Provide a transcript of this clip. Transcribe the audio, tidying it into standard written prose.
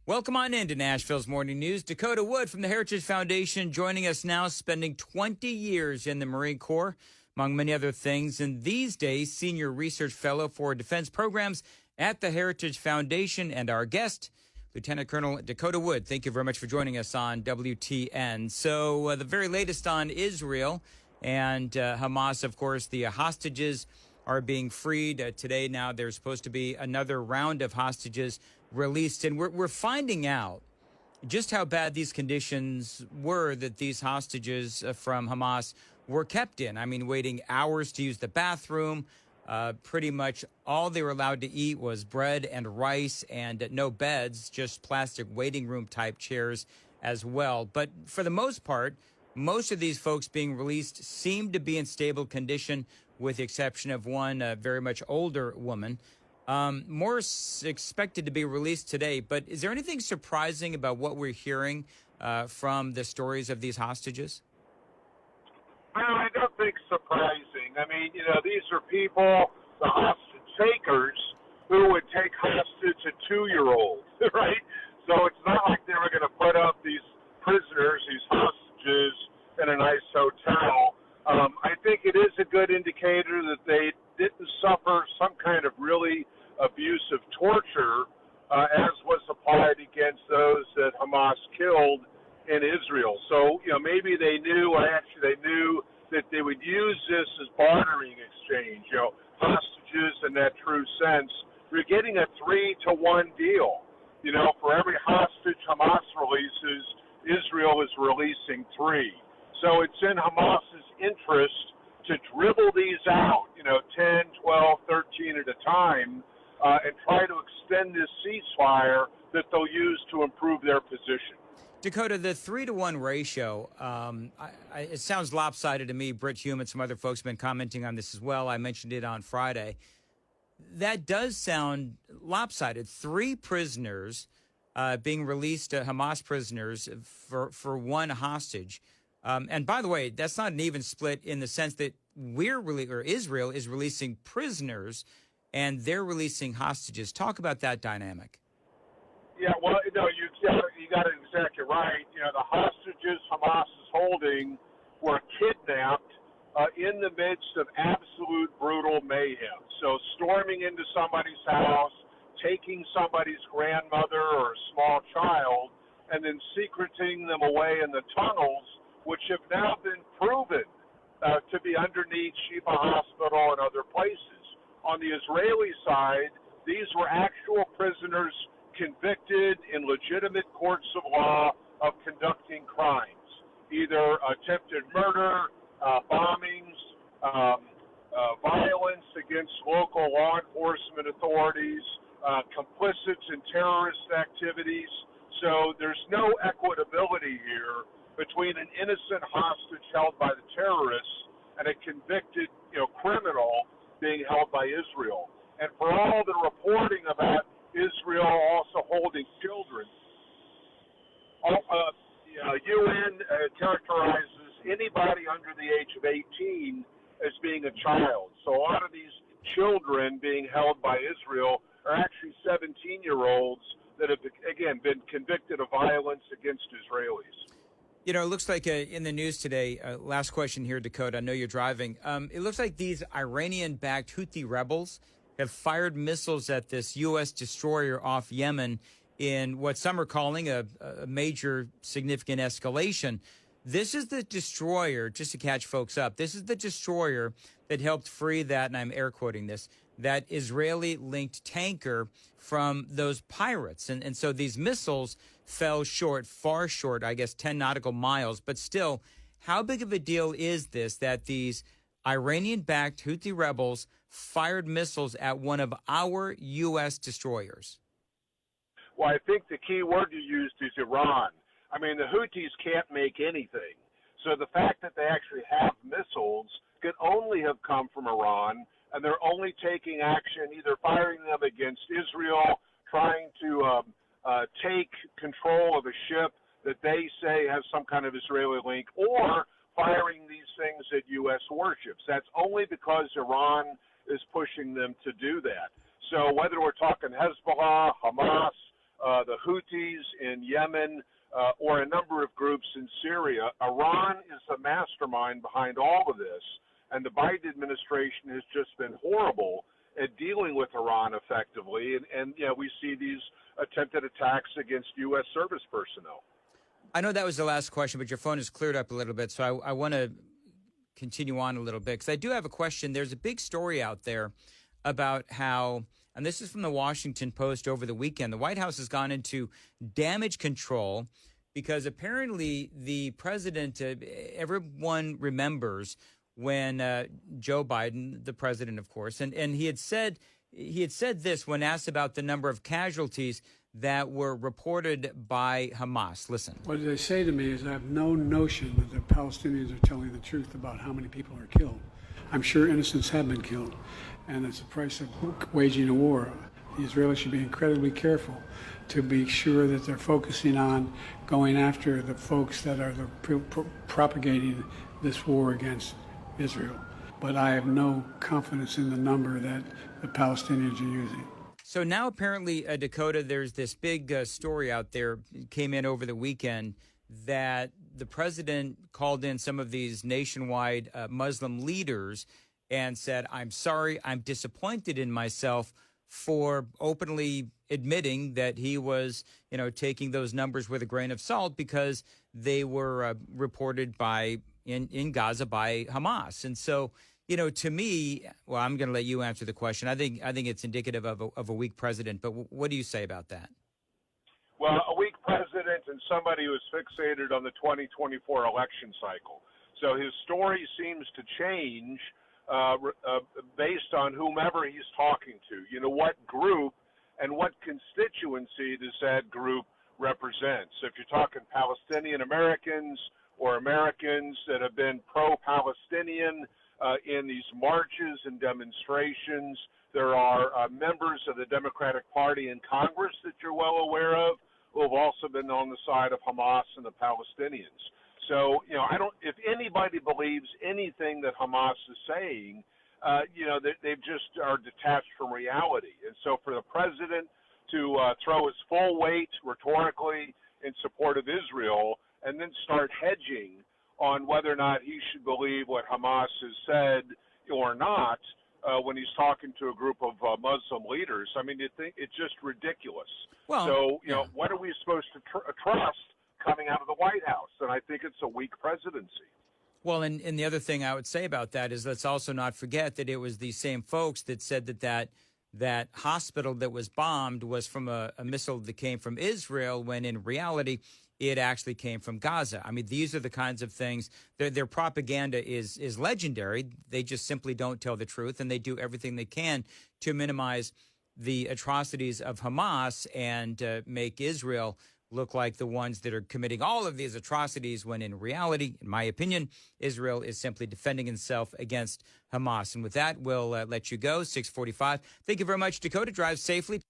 Welcome on into Nashville's Morning News. Dakota Wood from the Heritage Foundation joining us now, spending 20 years in the Marine Corps, among many other things, and these days, Senior Research Fellow for Defense Programs at the Heritage Foundation, and our guest, Lieutenant Colonel Dakota Wood. Thank you very much for joining us on WTN. So the very latest on Israel and Hamas, of course, the hostages are being freed today. Now there's supposed to be another round of hostages released, and we're finding out just how bad these conditions were that these hostages from Hamas were kept in. I mean, waiting hours to use the bathroom. Pretty much all they were allowed to eat was bread and rice, and no beds, just plastic waiting room type chairs as well. But for the most part, most of these folks being released seem to be in stable condition, with the exception of one very much older woman. More expected to be released today. But is there anything surprising about what we're hearing from the stories of these hostages? Well, I don't think surprising. I mean, these are people, the hostage takers, who would take hostage a 2-year-old, right? So it's not like they were going to put up these prisoners, these hostages, in a nice hotel. I think it is a good indicator that they didn't suffer some kind of really abusive torture, as was applied against those that Hamas killed in Israel. So, maybe they knew, or actually they knew that they would use this as bartering exchange, hostages in that true sense. You're getting a 3-to-1 deal. For every hostage Hamas releases, Israel is releasing 3. So it's in Hamas's interest to dribble these out, 10, 12, 13 at a time, and try to extend this ceasefire that they'll use to improve their position. Dakota, the 3-to-1 ratio, it sounds lopsided to me. Britt Hume and some other folks have been commenting on this as well. I mentioned it on Friday. That does sound lopsided. 3 prisoners being released, Hamas prisoners, for one hostage. And by the way, that's not an even split in the sense that Israel is releasing prisoners and they're releasing hostages. Talk about that dynamic. Yeah, well, you got it exactly right. The hostages Hamas is holding were kidnapped in the midst of absolute brutal mayhem. So storming into somebody's house, taking somebody's grandmother or a small child, and then secreting them away in the tunnels, which have now been proven to be underneath Shifa Hospital and other places. On the Israeli side, these were actual prisoners convicted in legitimate courts of law of conducting crimes, either attempted murder, bombings, violence against local law enforcement authorities, complicits in terrorist activities. So there's no equitability here between an innocent hostage held by the terrorists and a convicted, criminal being held by Israel. And for all the reporting about Israel also holding children, UN characterizes anybody under the age of 18 as being a child. So a lot of these children being held by Israel are actually 17-year-olds that have, again, been convicted of violence against Israelis. It looks like in the news today, last question here, Dakota, I know you're driving. It looks like these Iranian-backed Houthi rebels have fired missiles at this U.S. destroyer off Yemen in what some are calling a major significant escalation. This is the destroyer, just to catch folks up, this is the destroyer that helped free that, and I'm air quoting this, that Israeli-linked tanker from those pirates. And so these missiles fell short, far short, I guess 10 nautical miles. But still, how big of a deal is this that these Iranian-backed Houthi rebels fired missiles at one of our U.S. destroyers? Well, I think the key word you used is Iran. I mean, the Houthis can't make anything. So the fact that they actually have missiles could only have come from Iran, and they're only taking action, either firing them against Israel, trying to take control of a ship that they say has some kind of Israeli link, or firing these things at U.S. warships. That's only because Iran is pushing them to do that. So whether we're talking Hezbollah, Hamas, the Houthis in Yemen, or a number of groups in Syria. Iran is the mastermind behind all of this, and the Biden administration has just been horrible at dealing with Iran effectively, and we see these attempted attacks against U.S. service personnel. I know that was the last question, but your phone has cleared up a little bit, so I want to continue on a little bit because I do have a question. There's a big story out there about how, and this is from the Washington Post over the weekend, the White House has gone into damage control because apparently the president, everyone remembers when Joe Biden, the president, of course, and he had said this when asked about the number of casualties that were reported by Hamas. Listen. What they say to me is I have no notion that the Palestinians are telling the truth about how many people are killed. I'm sure innocents have been killed, and it's the price of waging a war. The Israelis should be incredibly careful to be sure that they're focusing on going after the folks that are propagating this war against Israel. But I have no confidence in the number that the Palestinians are using. So now apparently, Dakota, there's this big story out there, came in over the weekend, that the president called in some of these nationwide Muslim leaders and said, I'm sorry, I'm disappointed in myself for openly admitting that he was, taking those numbers with a grain of salt because they were reported in Gaza by Hamas. And so, to me, well, I'm going to let you answer the question. I think it's indicative of a weak president. But what do you say about that? Well, a weak president and somebody who is fixated on the 2024 election cycle. So his story seems to change based on whomever he's talking to. What group and what constituency does that group represent? So if you're talking Palestinian Americans or Americans that have been pro-Palestinian, in these marches and demonstrations, there are members of the Democratic Party in Congress that you're well aware of who have also been on the side of Hamas and the Palestinians. So, if anybody believes anything that Hamas is saying, they just are detached from reality. And so for the president to throw his full weight rhetorically in support of Israel and then start hedging on whether or not he should believe what Hamas has said or not when he's talking to a group of Muslim leaders. I mean, it's just ridiculous. Well, so, what are we supposed to trust coming out of the White House? And I think it's a weak presidency. Well, and the other thing I would say about that is let's also not forget that it was the same folks that said that hospital that was bombed was from a missile that came from Israel, when in reality it actually came from Gaza. I mean, these are the kinds of things. Their propaganda is legendary. They just simply don't tell the truth, and they do everything they can to minimize the atrocities of Hamas and make Israel look like the ones that are committing all of these atrocities, when in reality, in my opinion, Israel is simply defending itself against Hamas. And with that, we'll let you go. 6:45. Thank you very much, Dakota. Drive safely.